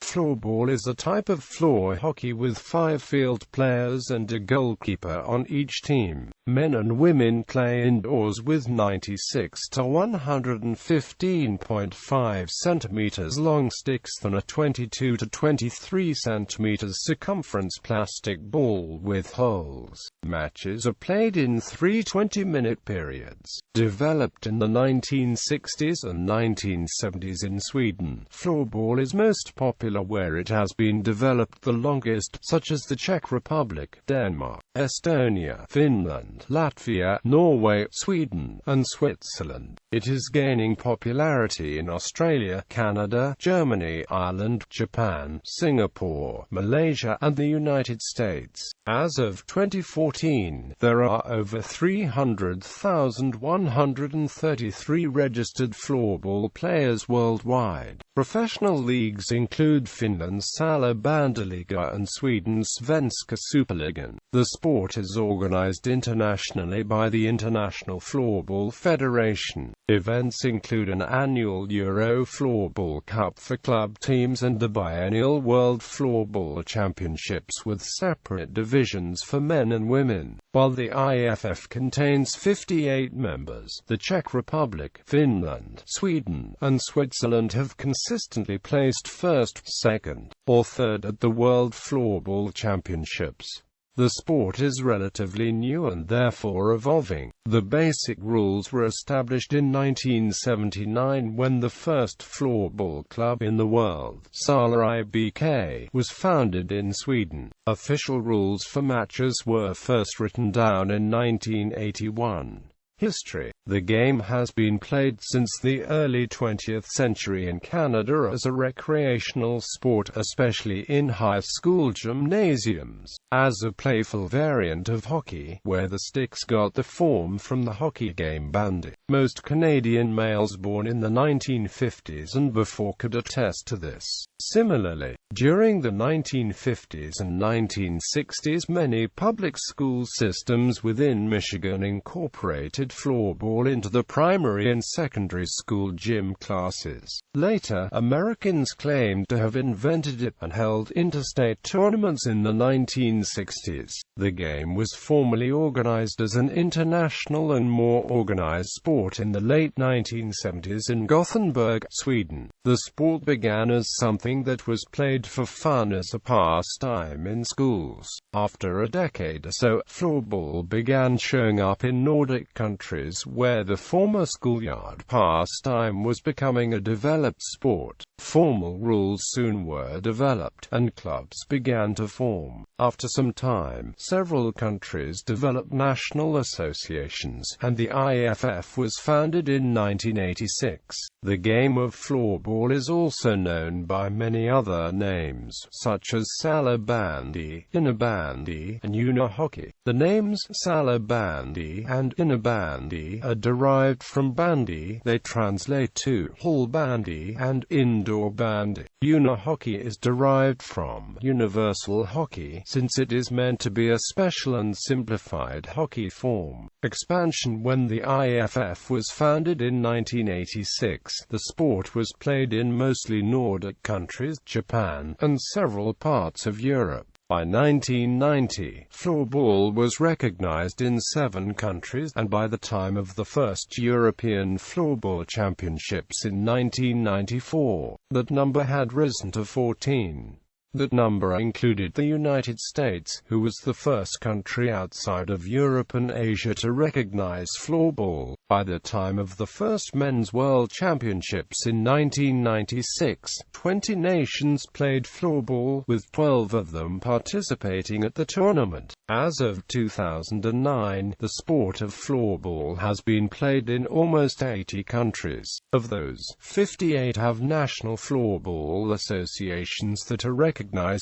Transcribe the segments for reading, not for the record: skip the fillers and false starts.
Floorball is a type of floor hockey with 5 field players and a goalkeeper on each team. Men and women play indoors with 96 to 115.5 cm long sticks than a 22 to 23 cm circumference plastic ball with holes. Matches are played in 3 20-minute periods. Developed in the 1960s and 1970s in Sweden, floorball is most popular where it has been developed the longest, such as the Czech Republic, Denmark, Estonia, Finland, Latvia, Norway, Sweden, and Switzerland. It is gaining popularity in Australia, Canada, Germany, Ireland, Japan, Singapore, Malaysia, and the United States. As of 2014, there are over 300,133 registered floorball players worldwide. Professional leagues include Finland's Salibändyliga and Sweden's Svenska Superligan. The sport is organized internationally by the International Floorball Federation. Events include an annual Euro Floorball Cup for club teams and the biennial World Floorball Championships with separate divisions for men and women. While the IFF contains 58 members, the Czech Republic, Finland, Sweden, and Switzerland have consistently placed first, second, or third at the World Floorball Championships. The sport is relatively new and therefore evolving. The basic rules were established in 1979 when the first floorball club in the world, Sala IBK, was founded in Sweden. Official rules for matches were first written down in 1981. History. The game has been played since the early 20th century in Canada as a recreational sport, especially in high school gymnasiums, as a playful variant of hockey, where the sticks got the form from the hockey game bandy. Most Canadian males born in the 1950s and before could attest to this. Similarly, during the 1950s and 1960s, many public school systems within Michigan incorporated floorball into the primary and secondary school gym classes. Later, Americans claimed to have invented it and held interstate tournaments in the 1960s. The game was formally organized as an international and more organized sport in the late 1970s in Gothenburg, Sweden. The sport began as something that was played for fun as a pastime in schools. After a decade or so, floorball began showing up in Nordic countries where the former schoolyard pastime was becoming a developed sport. Formal rules soon were developed, and clubs began to form. After some time, several countries developed national associations, and the IFF was founded in 1986. The game of floorball is also known by many other names, such as Salibändy, Innebandy, and Unihockey. The names Salibändy and Innebandy are derived from bandy. They translate to hall bandy and indoor bandy. Unihockey is derived from universal hockey, since it is meant to be a special and simplified hockey form. Expansion. When the IFF was founded in 1986, the sport was played in mostly Nordic countries, Japan, and several parts of Europe. By 1990, floorball was recognized in 7 countries, and by the time of the first European Floorball Championships in 1994, that number had risen to 14. That number included the United States, who was the first country outside of Europe and Asia to recognize floorball. By the time of the first Men's World Championships in 1996, 20 nations played floorball, with 12 of them participating at the tournament. As of 2009, the sport of floorball has been played in almost 80 countries. Of those, 58 have national floorball associations that are recognized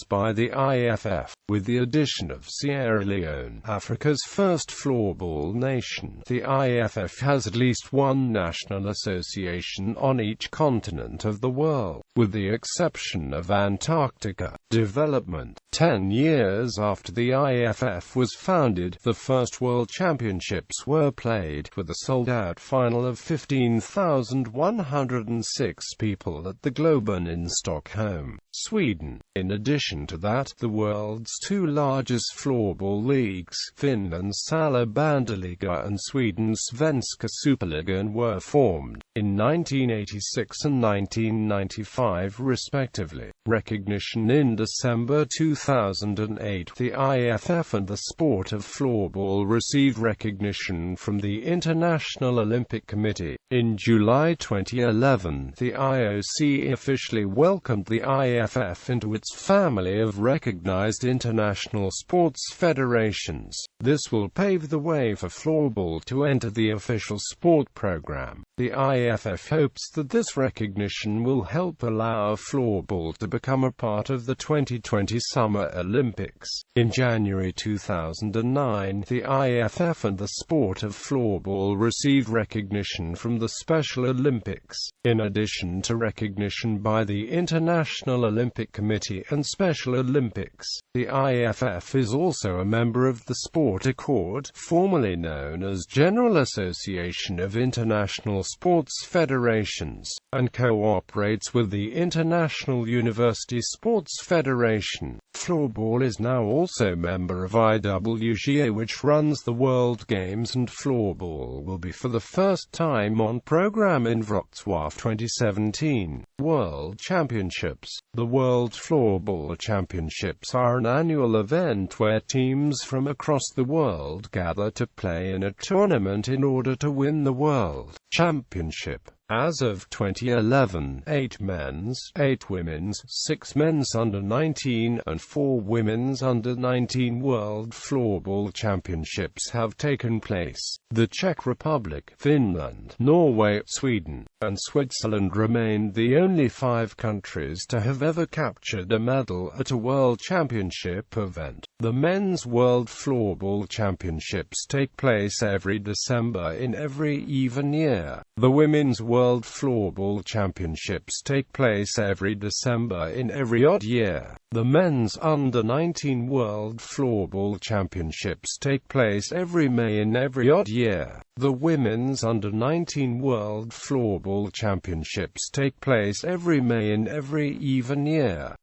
by the IFF. With the addition of Sierra Leone, Africa's first floorball nation, the IFF has has at least one national association on each continent of the world, with the exception of Antarctica. Development. 10 years after the IFF was founded, the first World Championships were played, with a sold-out final of 15,106 people at the Globen in Stockholm, Sweden. In addition to that, the world's two largest floorball leagues, Finland's Sala-Bandeliga and Sweden's Svenska Superligan, were formed in 1986 and 1995 respectively. Recognition. In December 2008, the IFF and the sport of floorball received recognition from the International Olympic Committee. In July 2011, the IOC officially welcomed the IFF into its family of recognized international sports federations. This will pave the way for floorball to enter the official sport program. The IFF hopes that this recognition will help allow floorball to become a part of the 2020 Summer Olympics. In January 2009, the IFF and the sport of floorball received recognition from the Special Olympics. In addition to recognition by the International Olympic Committee and Special Olympics, the IFF is also a member of the Sport Accord, formerly known as General Association of International Sports Federations, and cooperates with the International University Sports Federation. Floorball is now also member of IWGA, which runs the World Games, and floorball will be for the first time on program in Wrocław 2017 World Championships. The World Floorball Championships are an annual event where teams from across the world gather to play in a tournament in order to win the World Championship. As of 2011, 8 men's, 8 women's, 6 men's under-19 and 4 women's under-19 World Floorball Championships have taken place. The Czech Republic, Finland, Norway, Sweden, and Switzerland remain the only 5 countries to have ever captured a medal at a World Championship event. The Men's World Floorball Championships take place every December in every even year. The Women's World Floorball Championships take place every December in every odd year. The Men's Under-19 World Floorball Championships take place every May in every odd year. The Women's Under-19 World Floorball Championships take place every May in every even year.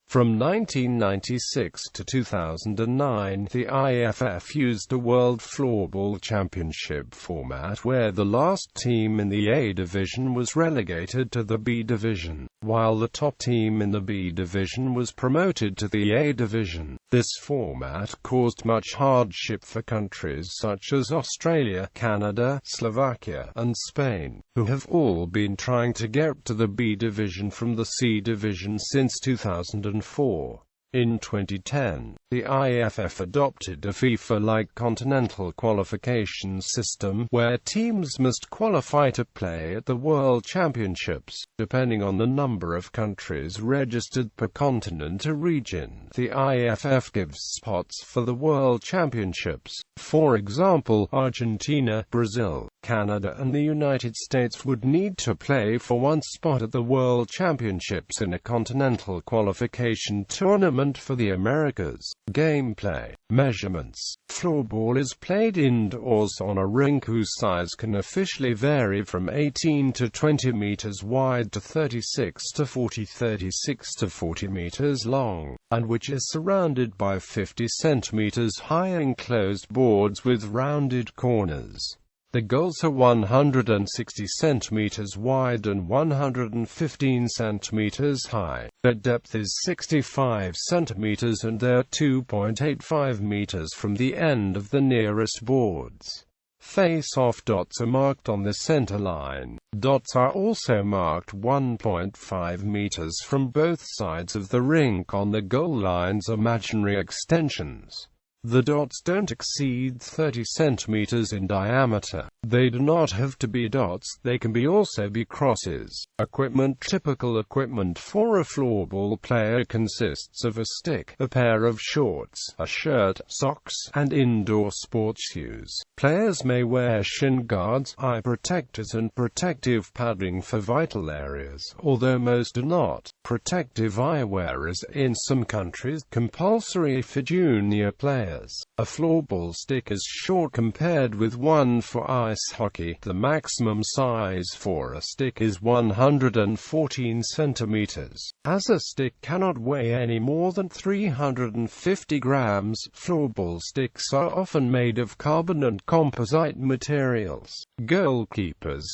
From 1996 to 2009, the IFF used a World Floorball Championship format where the last team in the A division was relegated to the B division, while the top team in the B division was promoted to the A division. This format caused much hardship for countries such as Australia, Canada, Slovakia, and Spain, who have all been trying to get to the B division from the C division since 2004. In 2010, the IFF adopted a FIFA-like continental qualification system, where teams must qualify to play at the World Championships, depending on the number of countries registered per continent or region. The IFF gives spots for the World Championships. For example, Argentina, Brazil, Canada and the United States would need to play for one spot at the World Championships in a continental qualification tournament for the Americas. Gameplay. Measurements. Floorball is played indoors on a rink whose size can officially vary from 18 to 20 meters wide to 36 to 40 meters long, and which is surrounded by 50 centimeters high enclosed boards with rounded corners. The goals are 160 centimeters wide and 115 centimeters high. Their depth is 65 centimeters and they're 2.85 meters from the end of the nearest boards. Face-off dots are marked on the center line. Dots are also marked 1.5 meters from both sides of the rink on the goal line's imaginary extensions. The dots don't exceed 30 centimeters in diameter. They do not have to be dots, they can also be crosses. Equipment. Typical equipment for a floorball player consists of a stick, a pair of shorts, a shirt, socks, and indoor sports shoes. Players may wear shin guards, eye protectors and protective padding for vital areas, although most do not. Protective eyewear is, in some countries, compulsory for junior players. A floorball stick is short compared with one for ice hockey. The maximum size for a stick is 114 centimeters. As a stick cannot weigh any more than 350 grams, floorball sticks are often made of carbon and composite materials. Goalkeepers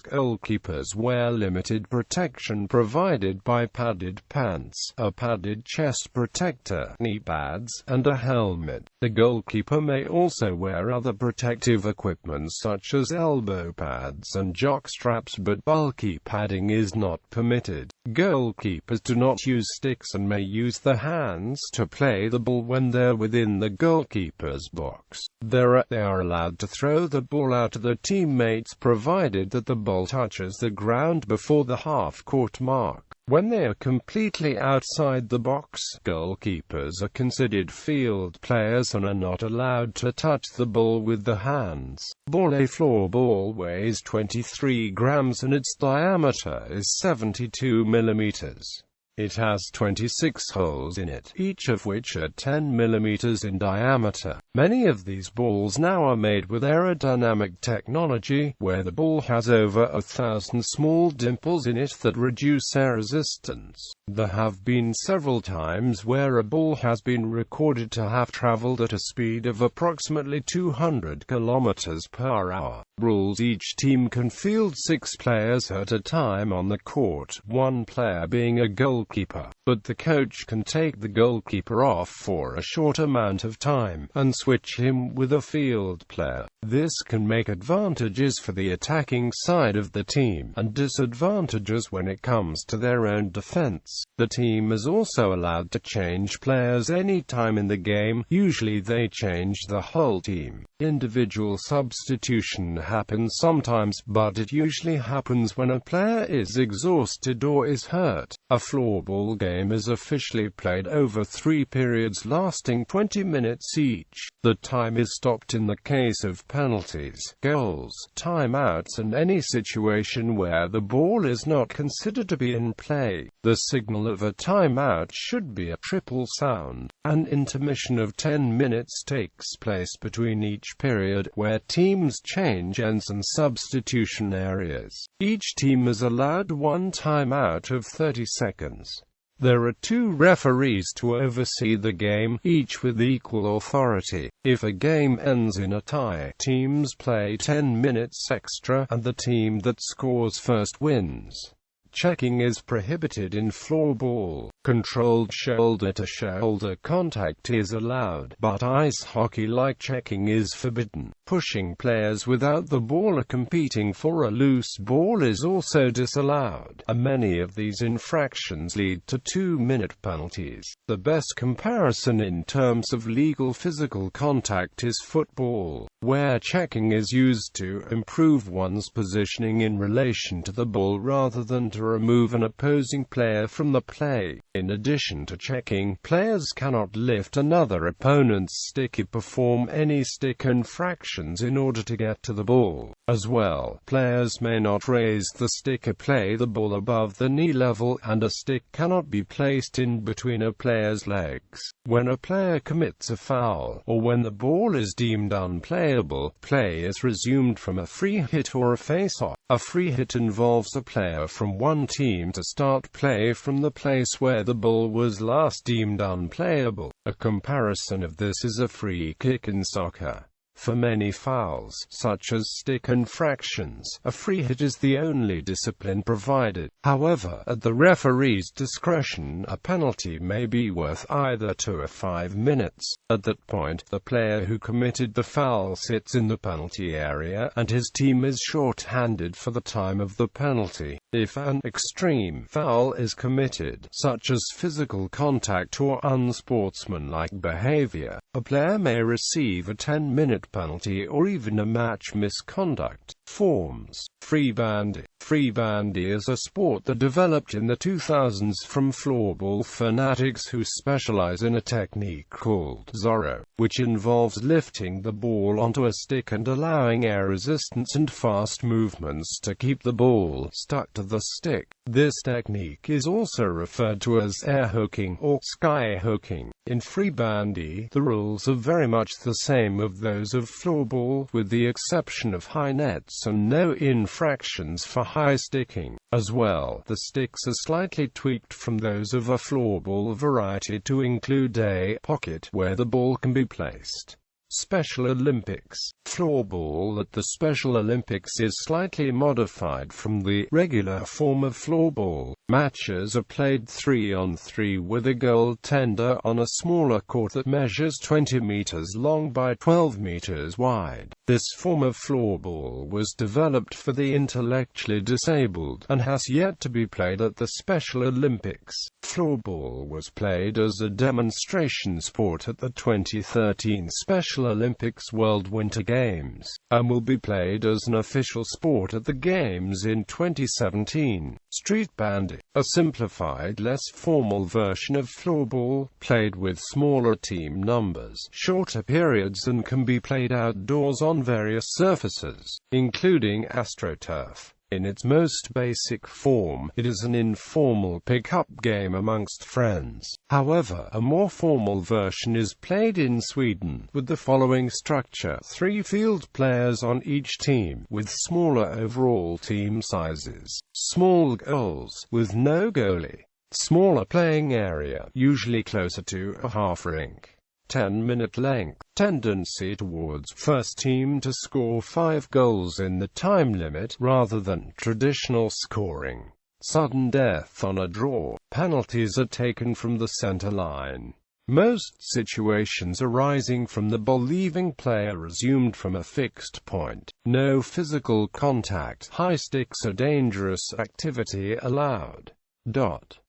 wear limited protection provided by padded pants, a padded chest protector, knee pads, and a helmet. The goalkeeper may also wear other protective equipment such as elbow pads and jock straps, but bulky padding is not permitted. Goalkeepers do not use sticks and may use the hands to play the ball when they're within the goalkeeper's box. They are allowed to throw the ball out to their teammates provided that the ball touches the ground before the half-court mark. When they are completely outside the box, goalkeepers are considered field players and are not allowed to touch the ball with the hands. A floorball weighs 23 grams and its diameter is 72 millimeters. It has 26 holes in it, each of which are 10 millimeters in diameter. Many of these balls now are made with aerodynamic technology, where the ball has over 1,000 small dimples in it that reduce air resistance. There have been several times where a ball has been recorded to have traveled at a speed of approximately 200 kilometers per hour. Rules: each team can field 6 players at a time on the court, one player being a goalkeeper, but the coach can take the goalkeeper off for a short amount of time, and switch him with a field player. This can make advantages for the attacking side of the team, and disadvantages when it comes to their own defense. The team is also allowed to change players any time in the game. Usually they change the whole team. Individual substitution happens sometimes, but it usually happens when a player is exhausted or is hurt. A floorball game is officially played over 3 periods lasting 20 minutes each. The time is stopped in the case of penalties, goals, timeouts and any situation where the ball is not considered to be in play. The signal of a timeout should be a triple sound. An intermission of 10 minutes takes place between each period, where teams change ends and substitution areas. Each team is allowed one timeout of 30 seconds. There are 2 referees to oversee the game, each with equal authority. If a game ends in a tie, teams play 10 minutes extra, and the team that scores first wins. Checking is prohibited in floorball. Controlled shoulder-to-shoulder contact is allowed, but ice hockey-like checking is forbidden. Pushing players without the ball or competing for a loose ball is also disallowed, and many of these infractions lead to 2-minute penalties. The best comparison in terms of legal physical contact is football, where checking is used to improve one's positioning in relation to the ball rather than to remove an opposing player from the play. In addition to checking, players cannot lift another opponent's stick or perform any stick infractions in order to get to the ball. As well, players may not raise the stick or play the ball above the knee level, and a stick cannot be placed in between a player's legs. When a player commits a foul, or when the ball is deemed unplayable, play is resumed from a free hit or a face-off. A free hit involves a player from one team to start play from the place where the ball was last deemed unplayable. A comparison of this is a free kick in soccer. For many fouls, such as stick infractions, a free hit is the only discipline provided. However, at the referee's discretion, a penalty may be worth either 2 or 5 minutes. At that point, the player who committed the foul sits in the penalty area, and his team is short-handed for the time of the penalty. If an extreme foul is committed, such as physical contact or unsportsmanlike behavior, a player may receive a 10-minute penalty or even a match misconduct. Forms. Free bandy. Free bandy is a sport that developed in the 2000s from floorball fanatics who specialize in a technique called Zorro, which involves lifting the ball onto a stick and allowing air resistance and fast movements to keep the ball stuck to the stick. This technique is also referred to as air hooking or sky hooking. In free bandy, the rules are very much the same of those of floorball, with the exception of high nets and no infractions for high sticking. As well, the sticks are slightly tweaked from those of a floorball variety to include a pocket where the ball can be placed. Special Olympics. Floorball at the Special Olympics is slightly modified from the regular form of floorball. Matches are played 3-on-3 with a goaltender on a smaller court that measures 20 meters long by 12 meters wide. This form of floorball was developed for the intellectually disabled and has yet to be played at the Special Olympics. Floorball was played as a demonstration sport at the 2013 Special Olympics World Winter Games, and will be played as an official sport at the Games in 2017. Street bandy, a simplified, less formal version of floorball, played with smaller team numbers, shorter periods, and can be played outdoors on various surfaces, including AstroTurf. In its most basic form, it is an informal pick-up game amongst friends. However, a more formal version is played in Sweden, with the following structure: 3 field players on each team, with smaller overall team sizes. Small goals, with no goalie. Smaller playing area, usually closer to a half rink. 10-minute length. Tendency towards first team to score 5 goals in the time limit, rather than traditional scoring. Sudden death on a draw. Penalties are taken from the center line. Most situations arising from the ball leaving play are resumed from a fixed point. No physical contact. High sticks are dangerous activity allowed.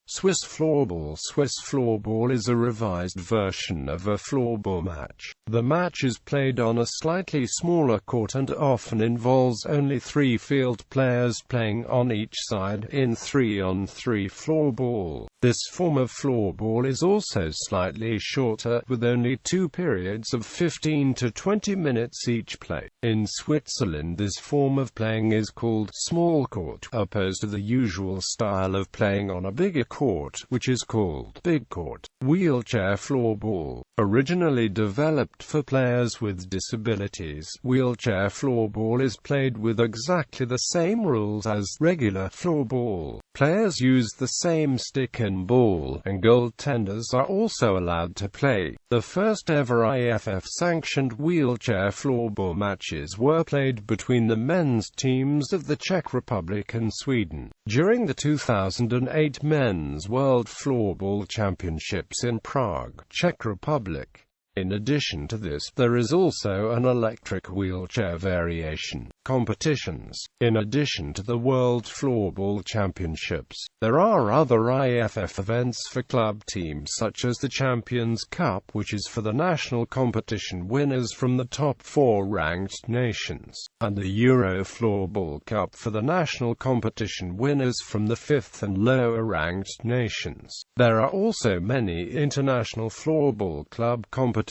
Swiss floorball. Swiss floorball is a revised version of a floorball match. The match is played on a slightly smaller court and often involves only 3 field players playing on each side in 3-on-3 floorball. This form of floorball is also slightly shorter, with only 2 periods of 15 to 20 minutes each play. In Switzerland, this form of playing is called small court, opposed to the usual style of playing on a bigger court, which is called big court. Wheelchair floorball. Originally developed for players with disabilities, wheelchair floorball is played with exactly the same rules as regular floorball. Players use the same stick and ball, and goaltenders are also allowed to play. The first ever IFF-sanctioned wheelchair floorball matches were played between the men's teams of the Czech Republic and Sweden. During the 2008 Men's World Floorball Championships in Prague, Czech Republic. In addition to this, there is also an electric wheelchair variation. Competitions. In addition to the World Floorball Championships, there are other IFF events for club teams such as the Champions Cup, which is for the national competition winners from the top 4 ranked nations, and the Euro Floorball Cup for the national competition winners from the 5th and lower ranked nations. There are also many international floorball club competitions.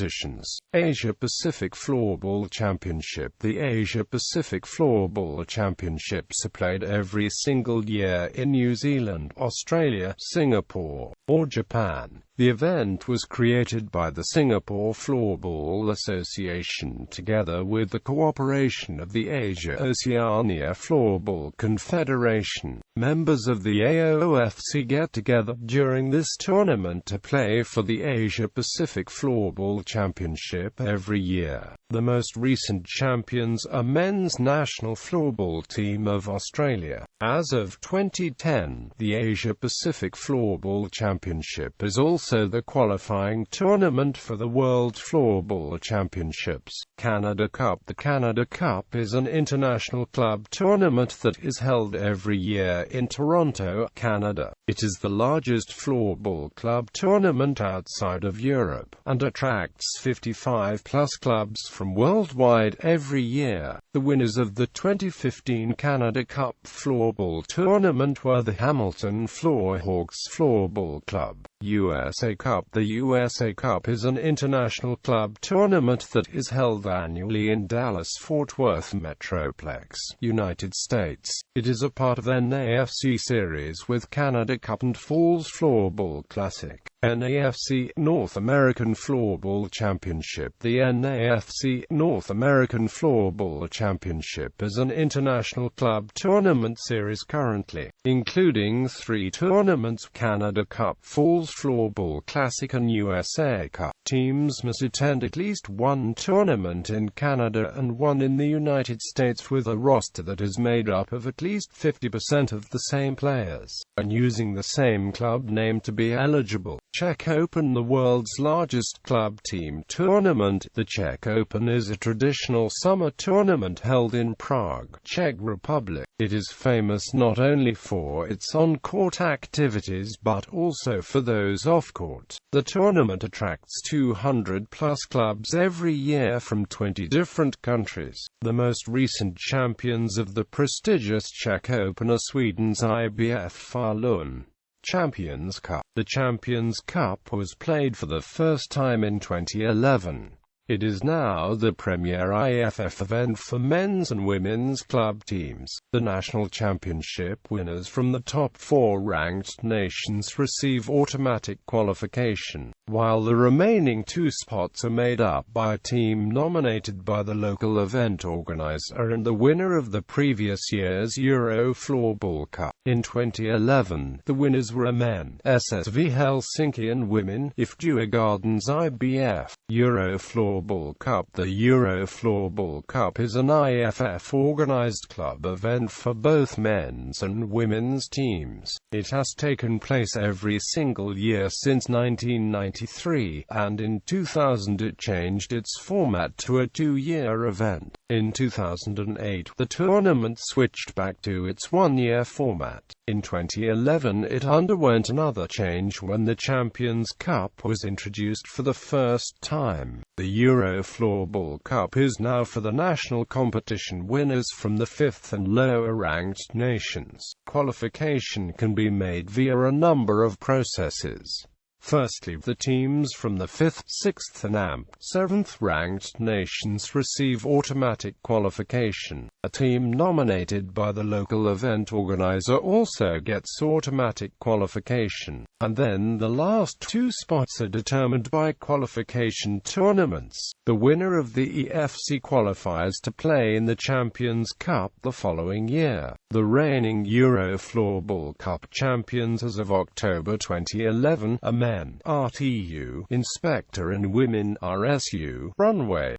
Asia Pacific Floorball Championship. The Asia Pacific Floorball Championships are played every single year in New Zealand, Australia, Singapore, or Japan. The event was created by the Singapore Floorball Association together with the cooperation of the Asia-Oceania Floorball Confederation. Members of the AOFC get together during this tournament to play for the Asia-Pacific Floorball Championship every year. The most recent champions are men's national floorball team of Australia. As of 2010, the Asia-Pacific Floorball Championship is also the qualifying tournament for the World Floorball Championships. Canada Cup. The Canada Cup is an international club tournament that is held every year in Toronto, Canada. It is the largest floorball club tournament outside of Europe, and attracts 55-plus clubs from worldwide every year. The winners of the 2015 Canada Cup Floorball Tournament were the Hamilton Floorhawks Floorball Club. USA Cup. The USA Cup is an international club tournament that is held annually in Dallas-Fort Worth Metroplex, United States. It is a part of the NAFC series with Canada Cup and Falls Floorball Classic. NAFC North American Floorball Championship. The NAFC North American Floorball Championship is an international club tournament series currently, including 3 tournaments: Canada Cup, Falls Floorball Classic and USA Cup. Teams must attend at least one tournament in Canada and one in the United States with a roster that is made up of at least 50% of the same players, and using the same club name to be eligible. Czech Open. The world's largest club team tournament. The Czech Open is a traditional summer tournament held in Prague, Czech Republic. It is famous not only for its on-court activities but also for those off-court. The tournament attracts 200-plus clubs every year from 20 different countries. The most recent champions of the prestigious Czech Open are Sweden's IBF Falun Champions Cup. The Champions Cup was played for the first time in 2011. It is now the premier IFF event for men's and women's club teams. The national championship winners from the top 4 ranked nations receive automatic qualification, while the remaining 2 spots are made up by a team nominated by the local event organizer and the winner of the previous year's Euro Floorball Cup. In 2011, the winners were men, SSV Helsinki, and women, IF Djurgårdens IBF Euro Floorball Cup. The Euro Floorball Cup is an IFF-organized club event for both men's and women's teams. It has taken place every single year since 1993, and in 2000 it changed its format to a 2-year event. In 2008, the tournament switched back to its 1-year format. In 2011, it underwent another change when the Champions Cup was introduced for the first time. The Euro Floorball Cup is now for the national competition winners from the 5th and lower-ranked nations. Qualification can be made via a number of processes. Firstly, the teams from the 5th, 6th and 7th ranked nations receive automatic qualification. A team nominated by the local event organizer also gets automatic qualification, and then the last 2 spots are determined by qualification tournaments. The winner of the EFC qualifies to play in the Champions Cup the following year. The reigning Euro Floorball Cup champions as of October 2011 are men RTU Inspector and women RSU Runway.